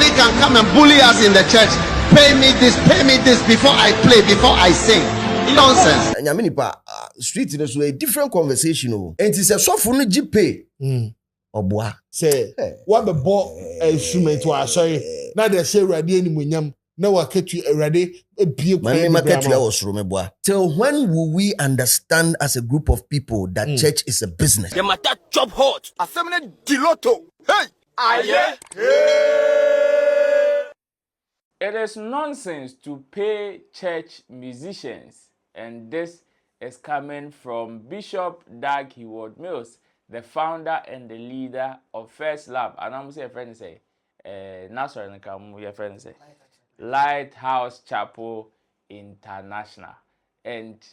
Nobody can come and bully us in the church. Pay me this before I play, before I sing. Nonsense. Nyaminipa street is a different conversation. And it's a soft for the pay. Oboa. Say, what the bought a instrument to our sorry. Now they say ready any munyam. No, I get you ready. Till when will we understand as a group of people that church is a business? The matter job hot. Assembly diloto. Hey! Aye! It is nonsense to pay church musicians, and this is coming from Bishop Dag Heward-Mills, the founder and the leader of First Love. And I'm saying, friend say, your friend say, Lighthouse Chapel International, and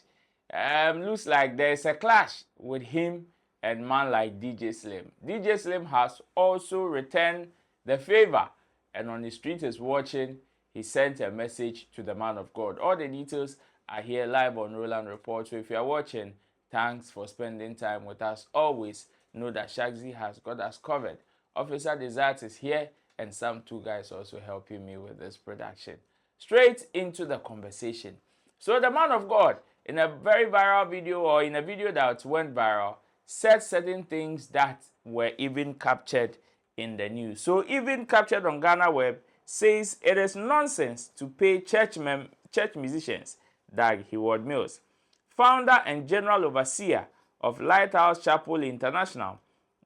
looks like there's a clash with him and man like DJ Slim. DJ Slim has also returned the favor, and on the street is watching. He sent a message to the man of God. All the details are here live on Roland Report. So if you are watching, thanks for spending time with us. Always know that Shagzy has got us covered. Officer Desert is here, and some two guys also helping me with this production. Straight into the conversation. So the man of God, in a very viral video, or in a video that went viral, said certain things that were even captured in the news. So even captured on Ghana Web, says it is nonsense to pay church musicians. Dag Heward-Mills, founder and general overseer of Lighthouse Chapel International,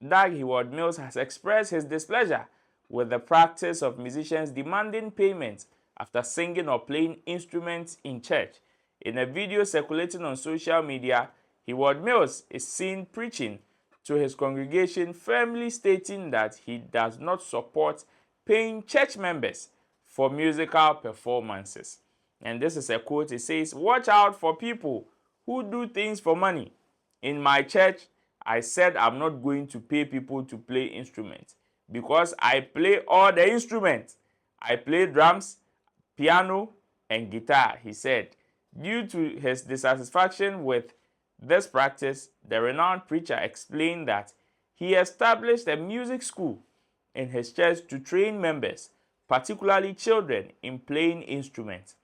Dag Heward-Mills has expressed his displeasure with the practice of musicians demanding payment after singing or playing instruments in church. In a video circulating on social media, Heward-Mills is seen preaching to his congregation, firmly stating that he does not support paying church members for musical performances. And this is a quote. It says, "Watch out for people who do things for money. In my church, I said I'm not going to pay people to play instruments because I play all the instruments. I play drums, piano, and guitar," he said. Due to his dissatisfaction with this practice, the renowned preacher explained that he established a music school in his church to train members, particularly children, in playing instruments.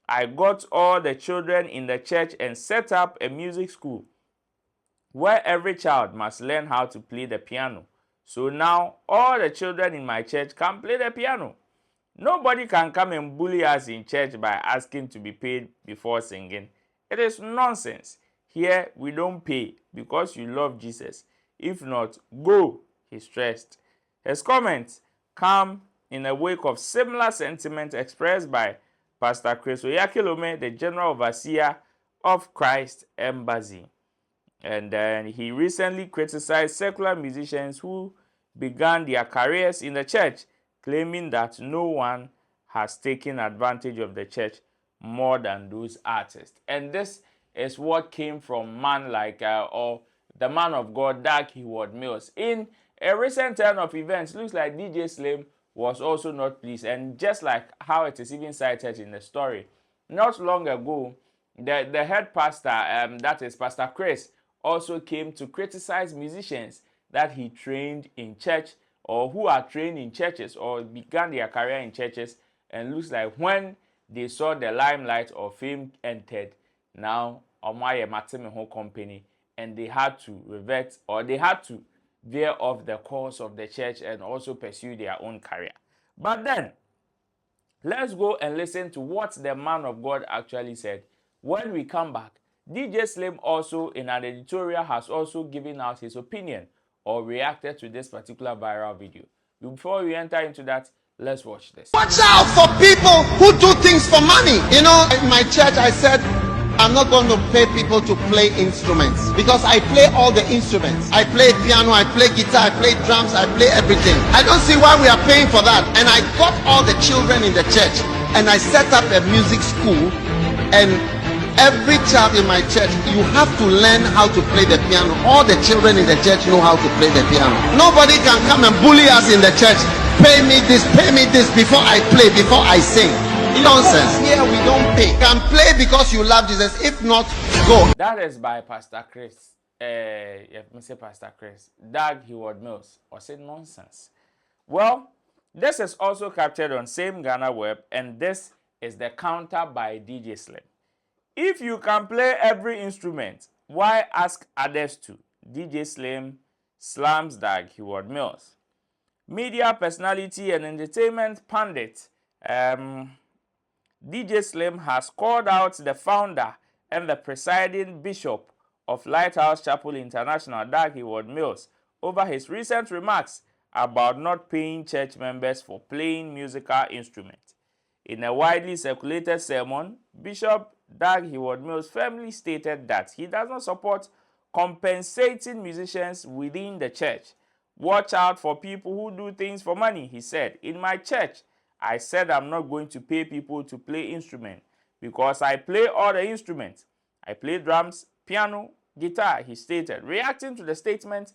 "I got all the children in the church and set up a music school where every child must learn how to play the piano. So now all the children in my church can play the piano. Nobody can come and bully us in church by asking to be paid before singing. It is nonsense. Here we don't pay because you love Jesus. If not, go," he stressed. His comments come in the wake of similar sentiment expressed by Pastor Chris Oyakilome, the General Overseer of Christ Embassy. And then he recently criticized secular musicians who began their careers in the church, claiming that no one has taken advantage of the church more than those artists. And this is what came from man like, or the man of God, Dag Heward-Mills. In a recent turn of events, looks like DJ Slim was also not pleased. And just like how it is even cited in the story, not long ago, the head pastor, that is Pastor Chris, also came to criticize musicians that he trained in church, or who are trained in churches or began their career in churches. And looks like when they saw the limelight or fame entered, now Omaye Matime whole company, and they had to revert, or they had to veer off the course of the church and also pursue their own career. But then, let's go and listen to what the man of God actually said. When we come back, DJ Slim also in an editorial has also given out his opinion or reacted to this particular viral video. Before we enter into that, let's watch this. Watch out for people who do things for money. You know, in my church I said, I'm not going to pay people to play instruments because I play all the instruments. I play piano, I play guitar, I play drums, I play everything. I don't see why we are paying for that. And I got all the children in the church and I set up a music school, and every child in my church, you have to learn how to play the piano. All the children in the church know how to play the piano. Nobody can come and bully us in the church. Pay me this before I play, before I sing. Nonsense. Here we don't pay. Can play because you love Jesus. If not, go. That is by Pastor Chris. Pastor Chris. Dag Heward-Mills. Or say nonsense. Well, This is also captured on same Ghana Web, and this is the counter by DJ Slim. If you can play every instrument, why ask others to? DJ Slim slams Dag Heward-Mills. Media personality and entertainment pundit DJ Slim has called out the founder and the presiding bishop of Lighthouse Chapel International, Dag Heward-Mills, over his recent remarks about not paying church members for playing musical instruments. In a widely circulated sermon, Bishop Dag Heward-Mills firmly stated that he does not support compensating musicians within the church. Watch out for people who do things for money, he said. In my church, I said I'm not going to pay people to play instruments because I play all the instruments. I play drums, piano, guitar, he stated. Reacting to the statement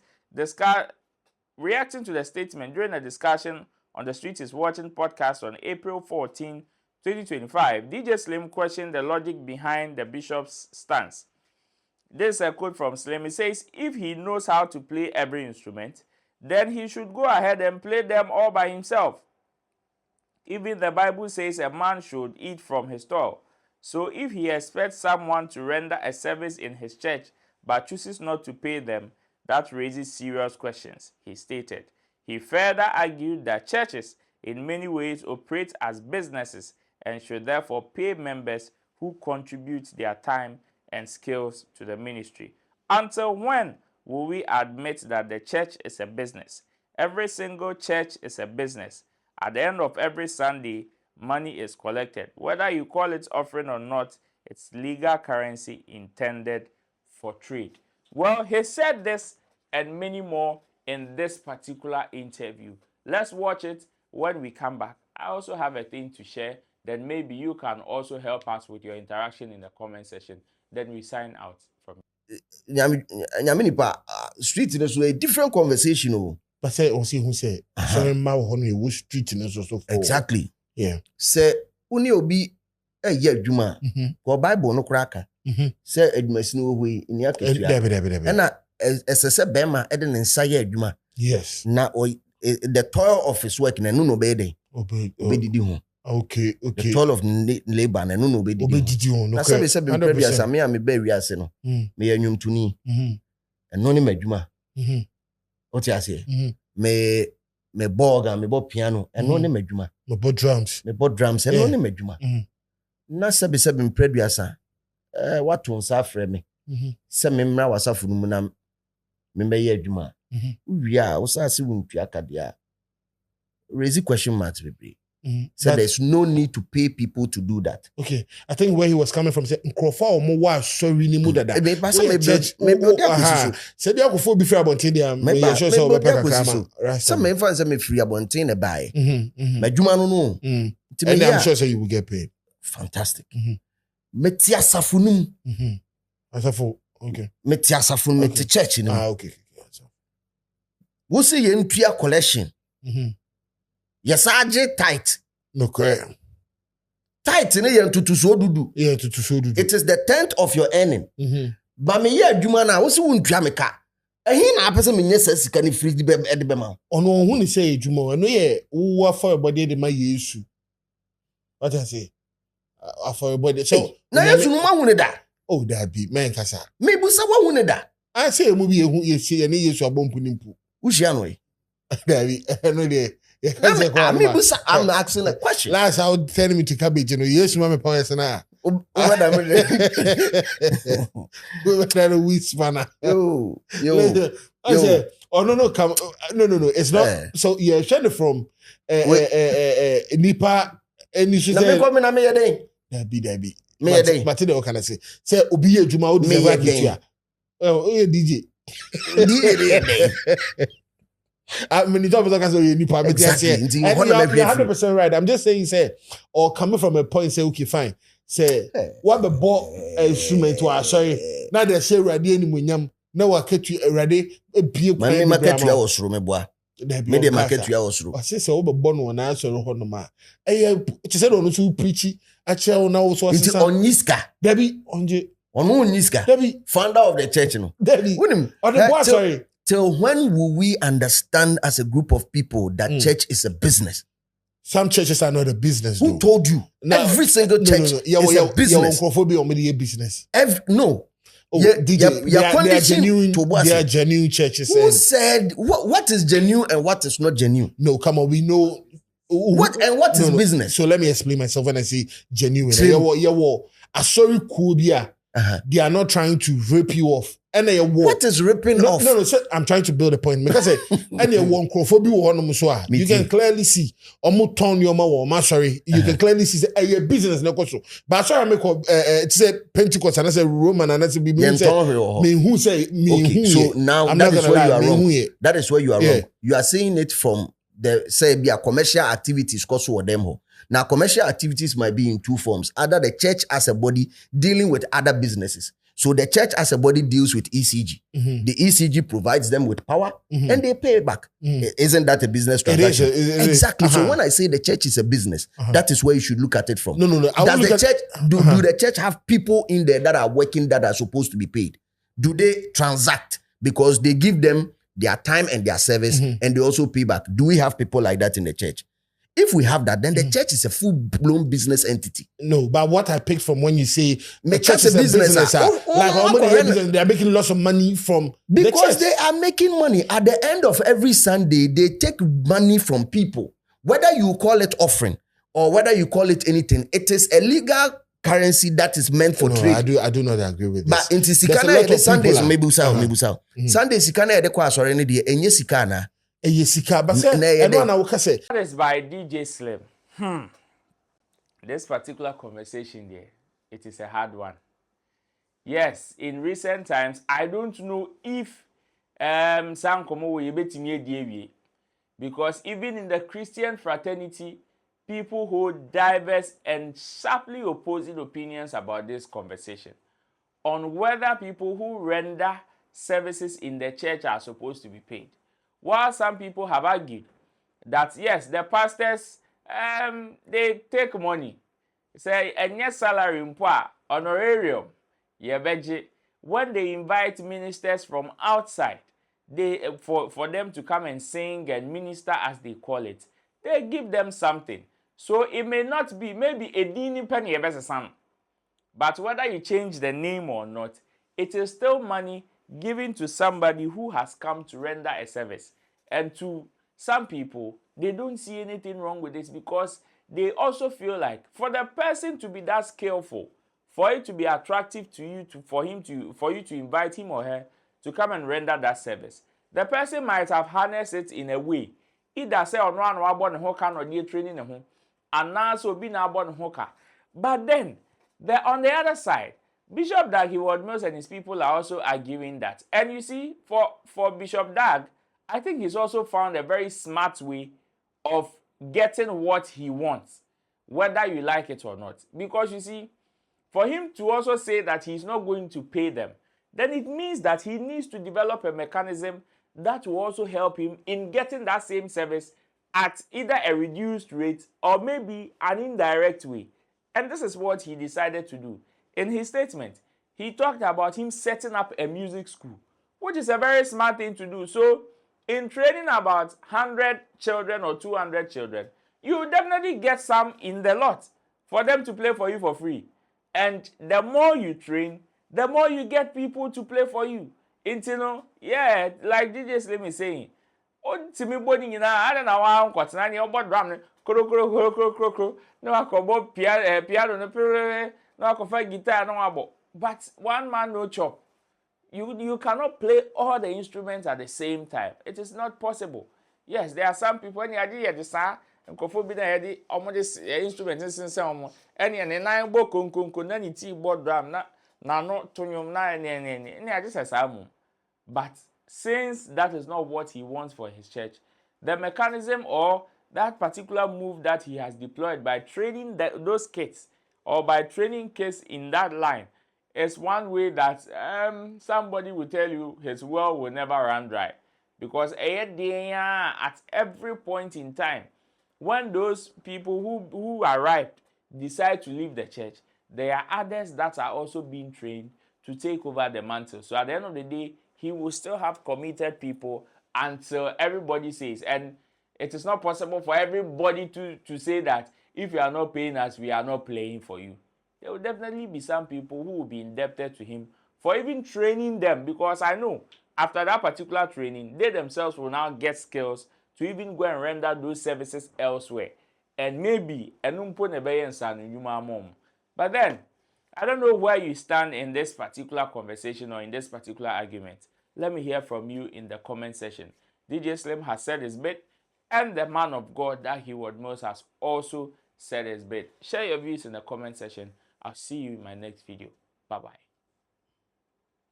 during a discussion on the Street is Watching podcast on April 14, 2025, DJ Slim questioned the logic behind the bishop's stance. This is a quote from Slim. He says, if he knows how to play every instrument, then he should go ahead and play them all by himself. Even the Bible says a man should eat from his toil. So if he expects someone to render a service in his church but chooses not to pay them, that raises serious questions, he stated. He further argued that churches in many ways operate as businesses and should therefore pay members who contribute their time and skills to the ministry. Until when will we admit that the church is a business? Every single church is a business. At the end of every Sunday, money is collected. Whether you call it offering or not, it's legal currency intended for trade. Well, he said this and many more in this particular interview. Let's watch it when we come back. I also have a thing to share. Then maybe you can also help us with your interaction in the comment section. Then we sign out from Nyaminipa, street is a different conversation. Oh. But say, on see who say, sorry, my honey, who street in so forth. Exactly. Yeah. Say, uni obi a year juma, or Bible no cracker. Say, Edmasino way in your case. And as I said, Bema, Eden and Saya juma. Yes. Now, the toil of his work in a no obey. Obey. Okay. The toil of labor and no obey. No, I said, previous, I may be very aseno. May I num to me. And no name juma. What I say? Me bog and me bo piano and no name juma. Me bo drums and no name juma. Na sabi previous, what to suffer me. Some memra was a funum, me may juma. We are also assuming Piacadia. Raise a question marks, baby. So there's no need to pay people to do that. Okay, I think where he was coming from said, "Nkrofa or more sorry ni muda da." Maybe said you go be free about there. Me sure so be peka. Some men find some free about a buy. My juma no. And I'm sure you will get paid. Fantastic. Metia safunum. Asafo. Okay. Metia safun met church, you know. Okay. We see you in prayer collection. Yes, I tight. No correct. Tight in a to so do. Yeah, to so do. It is the 10th of your earning. But me yeah, Juma na we see won twa meka. Ehin na person me nyesa can free the bema. Ono hu ni say Juma, no ye wo for body de ma Yesu. What I say? For body. So na Yesu no ma hu da. Oh, that be man kasa. Me busa wa hu da. I say mu bi ehu ye say na Yesu abompu nimpu. Who she no e? Dabi, no dey. I'm asking a question. Last I would tell me to cabbage, you know, yes, mamma points and we were trying to whisper. I said, oh, no, come, no, it's not. So you're trying from Nipa, and you should say, that be. But today, can I say, Obi Juma would never get you. Oh, DJ. Many times I say you exactly. 100% right. I'm just saying, say, or coming from a point, say, okay, fine. Say, what the ball instrument was sorry. Now they say ready anymore. Now I get you ready. Be a market you also remember. Media market you also. I say, so born one answer on the man. It said on to preachy. I tell now also on Niska. Debbie on Niska. Debbie, founder of the church, you know. Debbie, on the boss, sorry. Till when will we understand as a group of people that church is a business? Some churches are not a business. Who told you? Every single church is a business. Business. No. Oh, DJ, they are genuine churches. Who said what is genuine and what is not genuine? No, come on, we know what is business. So let me explain myself when I say genuine. Sorry, cool, they are not trying to rip you off. And what is ripping off? No, so I'm trying to build a point because you can clearly see sorry, you can clearly see a business. But sorry, I make it's a Pentecost and I say Roman and I say who say me. So now that is where you are wrong. That is where you are wrong. You are saying it from the say be a commercial activities because of them. Now commercial activities might be in two forms: either the church as a body dealing with other businesses. So the church as a body deals with ECG. The ECG provides them with power and they pay back. Isn't that a business transaction? It is. Exactly. So when I say the church is a business, that is where you should look at it from. No. Does the church do the church have people in there that are working that are supposed to be paid? Do they transact because they give them their time and their service and they also pay back? Do we have people like that in the church? If we have that, then the church is a full-blown business entity. No, but what I picked from when you say the church is a business, they are making lots of money from because they are making money. At the end of every Sunday, they take money from people. Whether you call it offering or whether you call it anything, it is a legal currency that is meant for trade. I do not agree with this. But in Sikana, Sundays maybe Sunday Sikana de kwa sorry ni de enye Sikana. That is by DJ Slim. This particular conversation there, it is a hard one. Yes, in recent times, I don't know if some because even in the Christian fraternity, people hold diverse and sharply opposing opinions about this conversation on whether people who render services in the church are supposed to be paid. While some people have argued that yes, the pastors they take money, say any salary honorarium, when they invite ministers from outside, they for them to come and sing and minister as they call it, they give them something. So it may not be maybe a dini penny but whether you change the name or not, it is still money given to somebody who has come to render a service. And to some people, they don't see anything wrong with this because they also feel like for the person to be that skillful, for it to be attractive to you, for you to invite him or her to come and render that service, the person might have harnessed it in a way. Either say on one or hoka or dear training and now so be now born hoka. But then on the other side, Bishop Dag Heward-Mills and his people are also arguing that. And you see, for Bishop Dag, I think he's also found a very smart way of getting what he wants, whether you like it or not. Because you see, for him to also say that he's not going to pay them, then it means that he needs to develop a mechanism that will also help him in getting that same service at either a reduced rate or maybe an indirect way. And this is what he decided to do. In his statement, he talked about him setting up a music school, which is a very smart thing to do. So, in training about 100 children or 200 children, you will definitely get some in the lot for them to play for you for free. And the more you train, the more you get people to play for you. Until, yeah, like DJ Slim is saying, oh, to me, I don't know how I'm about drum, no, I can piano, no, I can find guitar, no, about. But one man, no chop. You cannot play all the instruments at the same time. It is not possible. Yes, there are some people when you are the star and be the almost instruments in some any nine book nani tea board drum na no tonium na any just as but since that is not what he wants for his church, the mechanism or that particular move that he has deployed by training those kids or by training kids in that line is one way that somebody will tell you his well will never run dry. Because at every point in time, when those people who arrived decide to leave the church, there are others that are also being trained to take over the mantle. So at the end of the day, he will still have committed people until everybody says. And It is not possible for everybody to say that if you are not paying us, we are not playing for you. There will definitely be some people who will be indebted to him for even training them, because I know after that particular training, they themselves will now get skills to even go and render those services elsewhere. And maybe, but then, I don't know where you stand in this particular conversation or in this particular argument. Let me hear from you in the comment section. DJ Slim has said his bit, and the man of God, Dag Heward-Mills, has also said his bit. Share your views in the comment section. I'll see you in my next video. Bye-bye.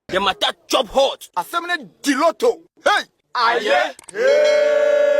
The matter chop hot. Assembly Diloto. Hey! Aye! Hey!